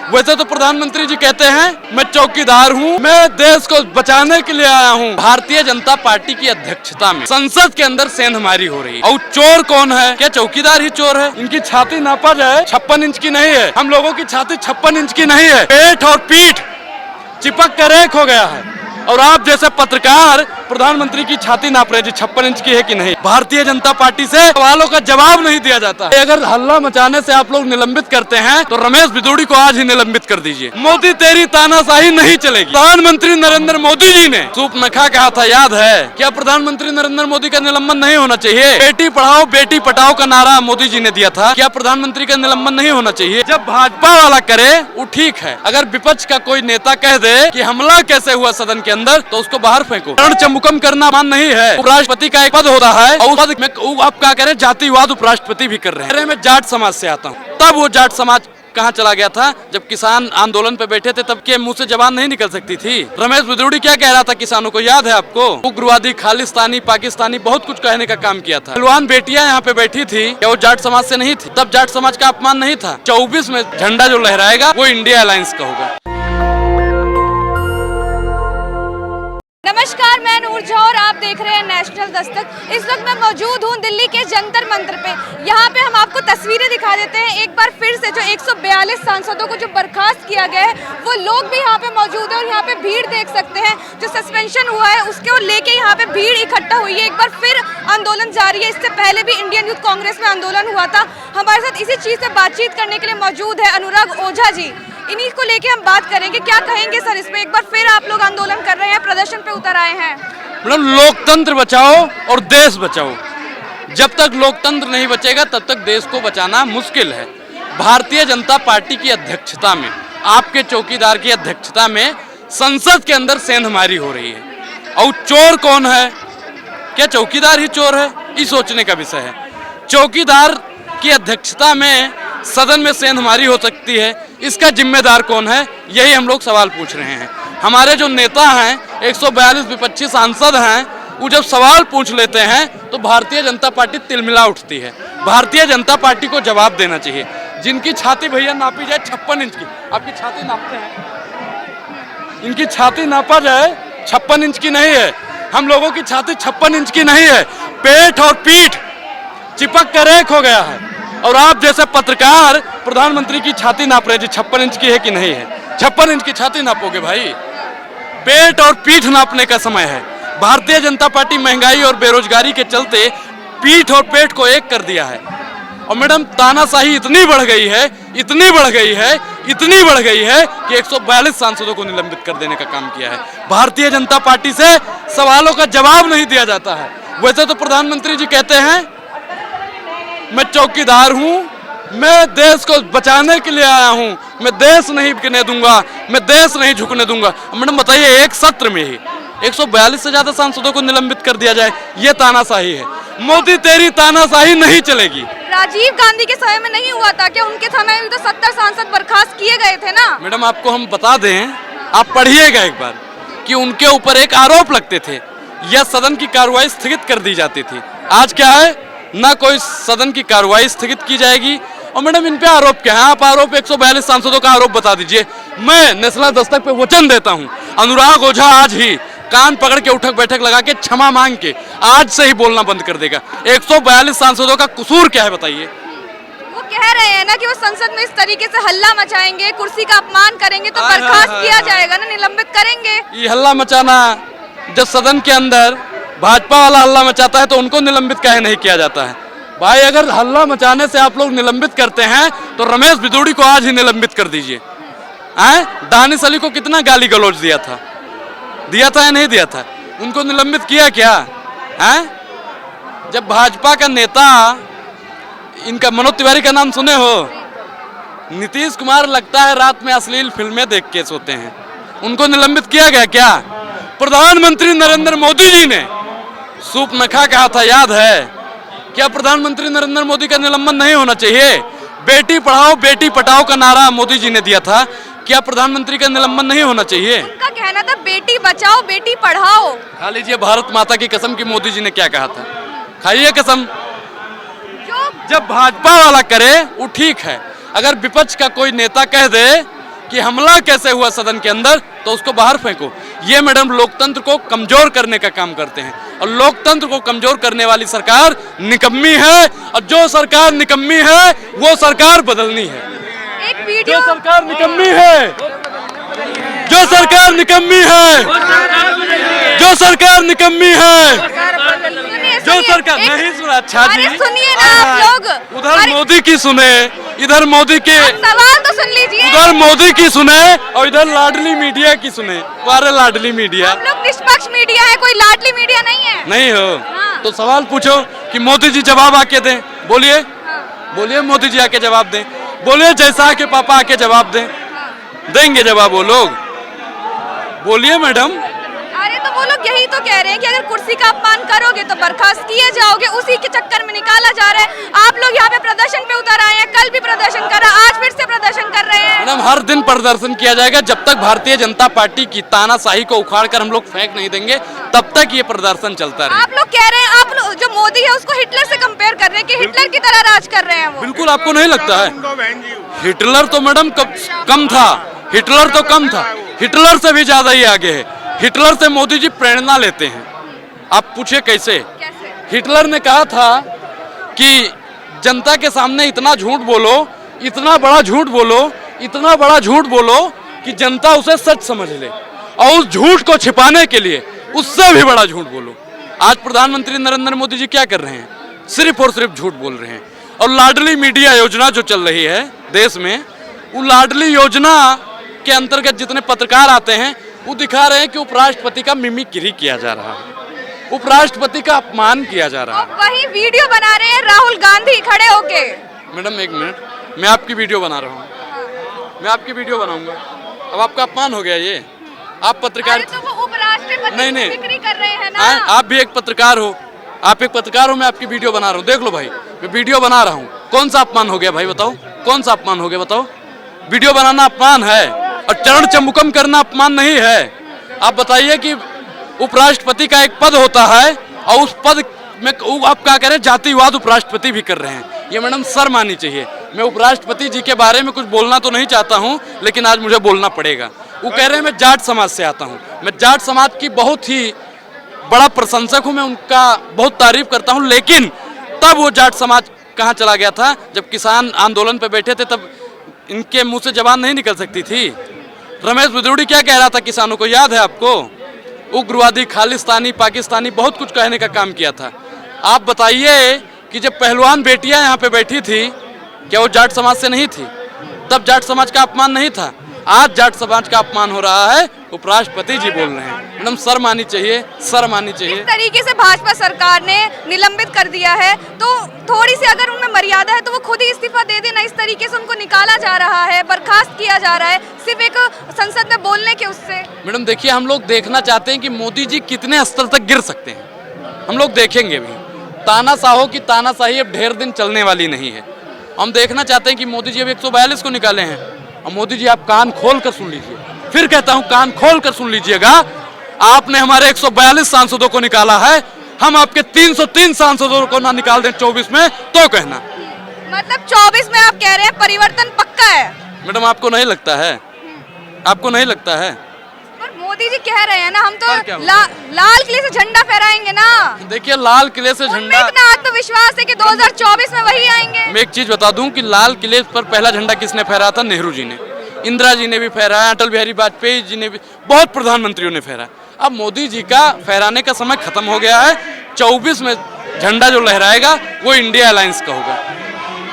वैसे तो प्रधानमंत्री जी कहते हैं मैं चौकीदार हूँ, मैं देश को बचाने के लिए आया हूँ। भारतीय जनता पार्टी की अध्यक्षता में संसद के अंदर सेंधमारी हो रही है। और चोर कौन है? क्या चौकीदार ही चोर है? इनकी छाती नापा जाए 56 इंच की नहीं है, हम लोगों की छाती 56 इंच की नहीं है। पेट और पीठ चिपक कर एक हो गया है और आप जैसे पत्रकार प्रधानमंत्री की छाती नाप रहे जी 56 इंच की है कि नहीं। भारतीय जनता पार्टी से सवालों का जवाब नहीं दिया जाता। अगर हल्ला मचाने से आप लोग निलंबित करते हैं तो रमेश भिदोड़ी को आज ही निलंबित कर दीजिए। मोदी तेरी तानाशाही नहीं चलेगी। प्रधानमंत्री नरेंद्र मोदी जी ने सूपनखा कहा था, याद है? क्या प्रधानमंत्री नरेंद्र मोदी का निलंबन नहीं होना चाहिए? बेटी पढ़ाओ बेटी पटाओ का नारा मोदी जी ने दिया था, क्या प्रधानमंत्री का निलंबन नहीं होना चाहिए? जब भाजपा वाला करे वो ठीक है, अगर विपक्ष का कोई नेता कह दे कि हमला कैसे हुआ सदन के अंदर तो उसको बाहर फेंको। रणचमुकम करना मान नहीं है। उपराष्ट्रपति का एक पद होता है और उस पद में आप क्या करें, जातिवाद उपराष्ट्रपति भी कर रहे हैं। मैं जाट समाज से आता हूँ, तब वो जाट समाज कहाँ चला गया था? जब किसान आंदोलन पे बैठे थे तब के मुंह से जबान नहीं निकल सकती थी। रमेश भिदोड़ी क्या कह रहा था किसानों को, याद है आपको? उग्रवादी, खालिस्तानी, पाकिस्तानी बहुत कुछ कहने का काम किया था। पहलवान बेटियां यहाँ पे बैठी थी, क्या वो जाट समाज से नहीं थी? तब जाट समाज का अपमान नहीं था। 24 में झंडा जो लहराएगा वो इंडिया अलायंस का होगा। नमस्कार, मैं नूर झा और आप देख रहे हैं नेशनल दस्तक। इस वक्त मैं मौजूद हूं दिल्ली के जंतर मंतर पे। यहाँ पे हम आपको तस्वीरें दिखा देते हैं एक बार फिर से। जो 142 सांसदों को जो बर्खास्त किया गया है वो लोग भी यहाँ पे मौजूद है और यहाँ पे भीड़ देख सकते हैं। जो सस्पेंशन हुआ है उसको लेके यहाँ पे भीड़ इकट्ठा हुई है। एक बार फिर आंदोलन जारी है। इससे पहले भी इंडियन यूथ कांग्रेस में आंदोलन हुआ था। हमारे साथ इसी चीज से बातचीत करने के लिए मौजूद है अनुराग ओझा जी। इन्हीं को लेके हम बात करेंगे। क्या कहेंगे सर इस पे? एक बार फिर आप लोग आंदोलन कर रहे हैं, प्रदर्शन पे उतर आए हैं। मैडम, लोकतंत्र बचाओ और देश बचाओ। जब तक लोकतंत्र नहीं बचेगा तब तक देश को बचाना मुश्किल है। भारतीय जनता पार्टी की अध्यक्षता में, आपके चौकीदार की अध्यक्षता में संसद के अंदर सेंधमारी हो रही है। और चोर कौन है? क्या चौकीदार ही चोर है? ये सोचने का विषय है। चौकीदार की अध्यक्षता में सदन में सेंधमारी हो सकती है, इसका जिम्मेदार कौन है? यही हम लोग सवाल पूछ रहे हैं। हमारे जो नेता हैं, 142 विपक्षी सांसद हैं, वो जब सवाल पूछ लेते हैं तो भारतीय जनता पार्टी तिलमिला उठती है। भारतीय जनता पार्टी को जवाब देना चाहिए। जिनकी छाती भैया नापी जाए 56 इंच की, आपकी छाती नापते हैं, इनकी छाती नापा जाए 56 इंच की नहीं है, हम लोगों की छाती 56 इंच की नहीं है। पेट और पीठ चिपक कर एक हो गया है और आप जैसे पत्रकार प्रधानमंत्री की छाती नाप रहे जी 56 इंच की है कि नहीं है। 56 इंच की छाती नापोगे भाई? पेट और पीठ नापने का समय है। भारतीय जनता पार्टी महंगाई और बेरोजगारी के चलते पीठ और पेट को एक कर दिया है। और मैडम, तानाशाही इतनी बढ़ गई है, इतनी बढ़ गई है, इतनी बढ़ गई है कि 142 सांसदों को निलंबित कर देने का काम किया है। भारतीय जनता पार्टी से सवालों का जवाब नहीं दिया जाता है। वैसे तो प्रधानमंत्री जी कहते हैं मैं चौकीदार हूँ, मैं देश को बचाने के लिए आया हूँ, मैं देश नहीं बिकने दूंगा, मैं देश नहीं झुकने दूंगा। मैडम बताइए, एक सत्र में ही 142 से ज्यादा सांसदों को निलंबित कर दिया जाए, ये तानाशाही है। मोदी तेरी तानाशाही नहीं चलेगी। राजीव गांधी के समय में नहीं हुआ था क्या? उनके समय में तो 70 सांसद बर्खास्त किए गए थे ना। मैडम, आपको हम बता दें, आप पढ़िएगा एक बार कि उनके ऊपर एक आरोप लगते थे या सदन की कार्रवाई स्थगित कर दी जाती थी। आज क्या है, ना कोई सदन की कार्रवाई स्थगित की जाएगी। और मैडम, इन पे आरोप क्या है? आप आरोप 142 सांसदों का आरोप बता दीजिए। मैं नेशनल दस्तक पे वचन देता हूं, अनुराग ओझा आज ही कान पकड़ के उठक बैठक लगा के क्षमा मांग के आज से ही बोलना बंद कर देगा। 142 सांसदों का कसूर क्या है बताइए? वो कह रहे हैं ना कि वो संसद में इस तरीके से हल्ला मचाएंगे, कुर्सी का अपमान करेंगे तो बर्खास्त किया जाएगा ना, निलंबित करेंगे। ये हल्ला मचाना, जब सदन के अंदर भाजपा वाला हल्ला मचाता है तो उनको निलंबित काहे नहीं किया जाता है? भाई, अगर हल्ला मचाने से आप लोग निलंबित करते हैं तो रमेश भिदोड़ी को आज ही निलंबित कर दीजिए। दानिश अली को कितना गाली गलौज दिया था या नहीं दिया था? उनको निलंबित किया क्या है? जब भाजपा का नेता, इनका मनोज तिवारी का नाम सुने हो? नीतीश कुमार लगता है रात में अश्लील फिल्में देख के सोते हैं। उनको निलंबित किया गया क्या? प्रधानमंत्री नरेंद्र मोदी जी ने सूपनखा कहा था, याद है? क्या प्रधानमंत्री नरेंद्र मोदी का निलंबन नहीं होना चाहिए? बेटी पढ़ाओ बेटी पटाओ का नारा मोदी जी ने दिया था, क्या प्रधानमंत्री का निलंबन नहीं होना चाहिए? उनका कहना था बेटी बचाओ बेटी पढ़ाओ। खा लीजिए भारत माता की कसम कि मोदी जी ने क्या कहा था, खाइए कसम। जब भाजपा वाला करे वो ठीक है, अगर विपक्ष का कोई नेता कह दे कि हमला कैसे हुआ सदन के अंदर, तो उसको बाहर फेंको। ये मैडम लोकतंत्र को कमजोर करने का काम करते हैं, और लोकतंत्र को कमजोर करने वाली सरकार निकम्मी है, और जो सरकार निकम्मी है वो सरकार बदलनी है। एक वीडियो जो सरकार निकम्मी है, जो सरकार निकम्मी है, जो सरकार निकम्मी है, जो सरकार नहीं सुना। अच्छा जी, सुनिए ना आप लोग, उधर मोदी की सुने, इधर मोदी के सवाल तो सुन लीजिए। उधर मोदी की सुने और इधर लाडली मीडिया की सुने। वारे लाडली मीडिया, हम लोग निष्पक्ष मीडिया है, कोई लाडली मीडिया नहीं है। नहीं हो हाँ। तो सवाल पूछो कि मोदी जी जवाब आके दें। बोलिए, बोलिए मोदी जी आके जवाब दें, बोलिए जैसा के पापा आके जवाब दें, देंगे जवाब वो लोग? बोलिए मैडम। अरे तो वो लोग यही तो कह रहे हैं कि अगर कुर्सी का अपमान करोगे तो बर्खास्त किए जाओगे, उसी के चक्कर में निकाला जा रहा है। आप लोग यहाँ पे प्रदर्शन पे उतर आए हैं, कल भी प्रदर्शन करा, आज फिर से प्रदर्शन कर रहे हैं। मैडम हर दिन प्रदर्शन किया जाएगा, जब तक भारतीय जनता पार्टी की तानाशाही को उखाड़ कर हम लोग फेंक नहीं देंगे तब तक ये प्रदर्शन चलता रहेगा। आप लोग कह रहे हैं, आप लोग जो मोदी है उसको हिटलर से कंपेयर कर रहे हैं कि हिटलर की तरह राज कर रहे हैं वो। बिल्कुल, आपको नहीं लगता है? हिटलर तो मैडम कम था, हिटलर तो कम था, हिटलर से भी ज्यादा ही आगे है। हिटलर से मोदी जी प्रेरणा लेते हैं। आप पूछिए कैसे? हिटलर ने कहा था कि जनता के सामने इतना झूठ बोलो, इतना बड़ा झूठ बोलो, इतना बड़ा झूठ बोलो कि जनता उसे सच समझ ले, और उस झूठ को छिपाने के लिए उससे भी बड़ा झूठ बोलो। आज प्रधानमंत्री नरेंद्र मोदी जी क्या कर रहे हैं? सिर्फ और सिर्फ झूठ बोल रहे हैं। और लाडली मीडिया योजना जो चल रही है देश में, वो लाडली योजना के अंतर्गत जितने पत्रकार आते हैं वो दिखा रहे हैं कि उपराष्ट्रपति का मिमिक्री किया जा रहा है, उपराष्ट्रपति का अपमान किया जा रहा है। वही वीडियो बना रहे हैं राहुल गांधी खड़े होके। मैडम एक मिनट, मैं आपकी वीडियो बना रहा हूँ, मैं आपकी वीडियो बनाऊंगा। अब आपका अपमान हो गया ये? आप पत्रकार? तो वो उपराष्ट्रपति नहीं, की जिक्र कर रहे हैं ना। आप भी एक पत्रकार हो, आप एक पत्रकार हो, मैं आपकी वीडियो बना रहा हूँ। देख लो भाई, मैं वीडियो बना रहा हूँ। कौन सा अपमान हो गया भाई बताओ? कौन सा अपमान हो गया बताओ? वीडियो बनाना अपमान है और चरण चमुकम करना अपमान नहीं है। आप बताइए कि उपराष्ट्रपति का एक पद होता है और उस पद में आप क्या कह रहे हैं? जातिवाद उपराष्ट्रपति भी कर रहे हैं। ये मैडम शर्म आनी चाहिए। मैं उपराष्ट्रपति जी के बारे में कुछ बोलना तो नहीं चाहता हूं, लेकिन आज मुझे बोलना पड़ेगा। वो कह रहे हैं मैं जाट समाज से आता हूं। मैं जाट समाज की बहुत ही बड़ा प्रशंसक हूं, मैं उनका बहुत तारीफ करता हूं, लेकिन तब वो जाट समाज कहाँ चला गया था? जब किसान आंदोलन पे बैठे थे तब इनके मुंह से जबान नहीं निकल सकती थी। रमेश बिदुड़ी क्या कह रहा था किसानों को, याद है आपको? उग्रवादी, खालिस्तानी, पाकिस्तानी, बहुत कुछ कहने का काम किया था। आप बताइए कि जब पहलवान बेटियां यहाँ पे बैठी थी, क्या वो जाट समाज से नहीं थी? तब जाट समाज का अपमान नहीं था। आज जाट समाज का अपमान हो रहा है, उपराष्ट्रपति जी बोल रहे हैं। मैडम शर्म आनी चाहिए, शर्म आनी चाहिए। इस तरीके से भाजपा सरकार ने निलंबित कर दिया है, तो थोड़ी सी अगर उनमें मर्यादा है तो वो खुद ही इस्तीफा दे देना। इस तरीके से उनको निकाला जा रहा है, बर्खास्त किया जा रहा है, सिर्फ एक संसद में बोलने के उससे। मैडम देखिए, हम लोग देखना चाहते हैं कि मोदी जी कितने स्तर तक गिर सकते हैं। हम लोग देखेंगे भी। तानाशाहों की तानाशाही अब ढेर दिन चलने वाली नहीं है। हम देखना चाहते हैं कि मोदी जी अब 142 को निकाले हैं। और मोदी जी आप कान खोल कर सुन लीजिए, फिर कहता हूं कान खोल कर सुन लीजिएगा। आपने हमारे 142 सांसदों को निकाला है, हम आपके 303 सांसदों को ना निकाल दें 24 में तो कहना। मतलब 24 में आप कह रहे हैं परिवर्तन पक्का है? मैडम आपको नहीं लगता है? आपको नहीं लगता है? पर मोदी जी कह रहे हैं ना, हम तो लाल किले से झंडा फहराएंगे ना। देखिए, लाल किले से झंडा, इतना आत्मविश्वास है कि 2024 में वही आएंगे। मैं एक चीज बता दूं कि लाल किले पर पहला झंडा किसने फहराया था? नेहरू जी ने, इंदिरा जी ने भी फहराया, अटल बिहारी वाजपेयी जी ने भी, बहुत प्रधानमंत्रियों ने फहराया। अब मोदी जी का फहराने का समय खत्म हो गया है। 24 में झंडा जो लहराएगा वो इंडिया अलायंस का होगा।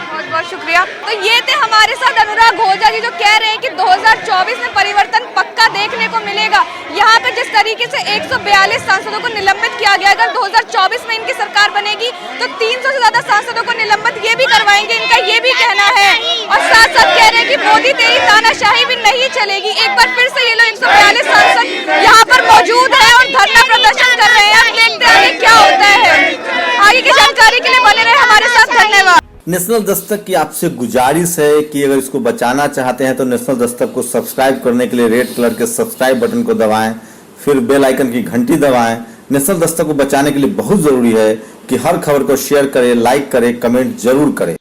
बहुत बहुत शुक्रिया। तो ये थे हमारे साथ अनुराग ओझा जी, जो कह रहे हैं कि 2024 में परिवर्तन पक्का देखने को मिलेगा। यहाँ पे जिस तरीके से 142 सांसदों को निलंबित किया गया, अगर 2024 में इनकी सरकार बनेगी तो 300 से ज्यादा सांसदों को निलंबित ये भी करवाएंगे, इनका ये भी कहना है। और साथ साथ कह रहे हैं कि मोदी तेरी तानाशाही भी नहीं चलेगी। एक बार फिर से ये लोग 142 सांसद यहाँ पर मौजूद है और धरना प्रदर्शन कर रहे हैं। देखते हैं आगे क्या होता है। आगे की जानकारी के लिए बने रहे हमारे साथ। धन्यवाद। नेशनल दस्तक की आपसे गुजारिश है कि अगर इसको बचाना चाहते हैं तो नेशनल दस्तक को सब्सक्राइब करने के लिए रेड कलर के सब्सक्राइब बटन को दबाएं, फिर बेल आइकन की घंटी दबाएं। नेशनल दस्तक को बचाने के लिए बहुत जरूरी है कि हर खबर को शेयर करें, लाइक करें, कमेंट जरूर करें।